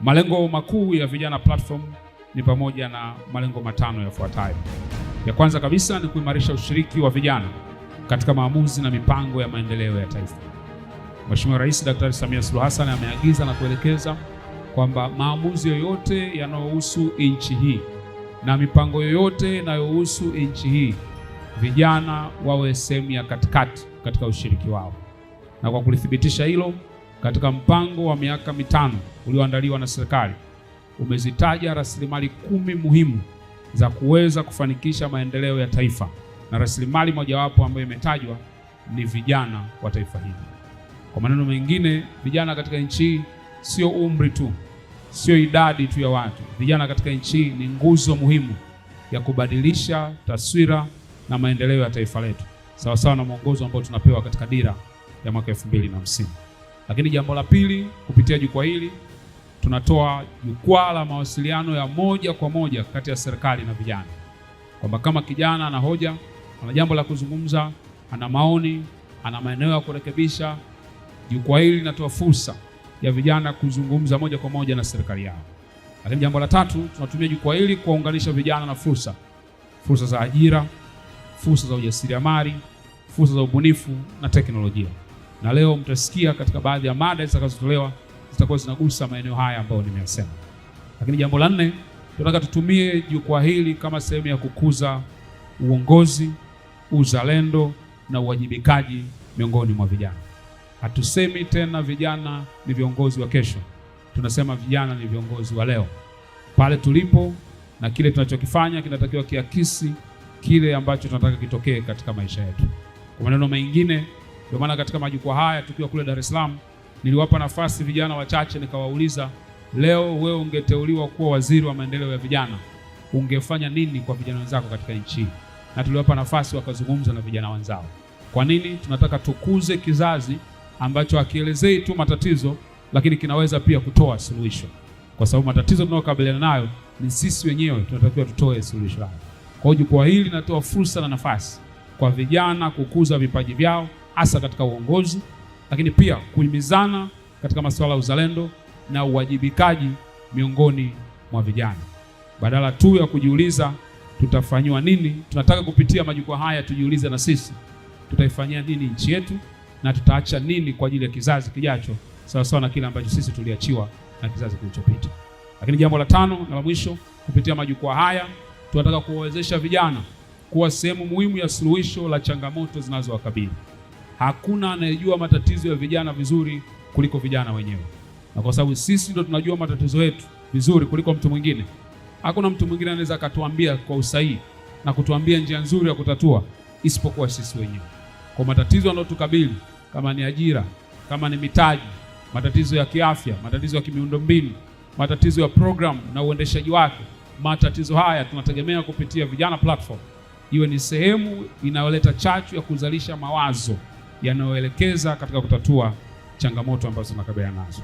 Malengo makuu ya Vijana Platform ni pamoja na malengo matano yafuatayo. Ya kwanza kabisa ni kuimarisha ushiriki wa vijana katika maamuzi na mipango ya maendeleo ya taifa. Mheshimiwa Rais Daktari Samia Suluhu Hassan ameagiza na kuelekeza kwamba maamuzi yoyote yanayohusu nchi hii na mipango yoyote inayohusu nchi hii, vijana wawe sehemu ya katikati katika ushiriki wao. Na kwa kulithibitisha hilo, katika mpango wa miaka mitano ulioandaliwa na serikali, umezitaja rasilimali 10 muhimu za kuweza kufanikisha maendeleo ya taifa, na rasilimali mojawapo ambayo imetajwa ni vijana wa taifa hili. Kwa maneno mengine, vijana katika nchi hii sio umri tu, sio idadi tu ya watu. Vijana katika nchi hii ni nguzo muhimu ya kubadilisha taswira na maendeleo ya taifa letu, sawa sawa na mwongozo ambao tunapewa katika dira ya mwaka 2050. Lakini jambo la pili, kupitia jukwaa hili tunatoa jukwaa la mawasiliano ya moja kwa moja kati ya serikali na vijana, kwamba kama kijana ana hoja, ana jambo la kuzungumza, ana maoni, ana maeneo ya kurekebisha, jukwaa hili linatoa fursa ya vijana kuzungumza moja kwa moja na serikali yao. Lakini jambo la tatu, tunatumia jukwaa hili kuwaunganisha vijana na fursa za ajira, fursa za ujasiriamali, fursa za ubunifu na teknolojia. Na leo mtasikia katika baadhi ya mada zitakazotolewa zitakuwa zinagusa maeneo haya ambayo nimeyasema. Lakini jambo la nne, tunataka tutumie jukwaa hili kama sehemu ya kukuza uongozi, uzalendo na uwajibikaji miongoni mwa vijana. Hatusemi tena vijana ni viongozi wa kesho, tunasema vijana ni viongozi wa leo. Pale tulipo na kile tunachokifanya kinatakiwa kiakisi kile ambacho tunataka kitokee katika maisha yetu. Kwa maneno mengine, ndio maana katika majukwaa haya tukiwa kule Dar es Salaam niliwapa nafasi vijana wachache, nikawauliza, leo wewe ungeteuliwa kuwa waziri wa maendeleo ya vijana, ungefanya nini kwa vijana wenzako katika nchi hii? Na tuliwapa nafasi wakazungumza na vijana wenzao. Kwa nini? Tunataka tukuze kizazi ambacho hakielezei tu matatizo, lakini kinaweza pia kutoa suluhisho, kwa sababu matatizo tunayokabiliana nayo ni sisi wenyewe, tunatakiwa tutoe suluhisho lao. Kwa hiyo jukwaa hili linatoa fursa na nafasi kwa vijana kukuza vipaji vyao, hasa katika uongozi, lakini pia kuhimizana katika masuala ya uzalendo na uwajibikaji miongoni mwa vijana. Badala tu ya kujiuliza tutafanywa nini, tunataka kupitia majukwaa haya tujiulize na sisi tutaifanyia nini nchi yetu na tutaacha nini kwa ajili ya kizazi kijacho, sawa sawa na kile ambacho sisi tuliachiwa na kizazi kilichopita. Lakini jambo la tano na la mwisho, kupitia majukwaa haya tunataka kuwawezesha vijana kuwa sehemu muhimu ya suluhisho la changamoto zinazowakabili. Hakuna anayejua matatizo ya vijana vizuri kuliko vijana wenyewe, na kwa sababu sisi ndio tunajua matatizo yetu vizuri kuliko mtu mwingine, hakuna mtu mwingine anaweza akatuambia kwa usahihi na kutuambia njia nzuri ya kutatua isipokuwa sisi wenyewe. Kwa matatizo yanayotukabili, kama ni ajira, kama ni mitaji, matatizo ya kiafya, matatizo ya kimiundombinu, matatizo ya program na uendeshaji wake, matatizo haya tunategemea kupitia Vijana Platform iwe ni sehemu inayoleta chachu ya kuzalisha mawazo yanayoelekeza katika kutatua changamoto ambazo tunakabiliana nazo.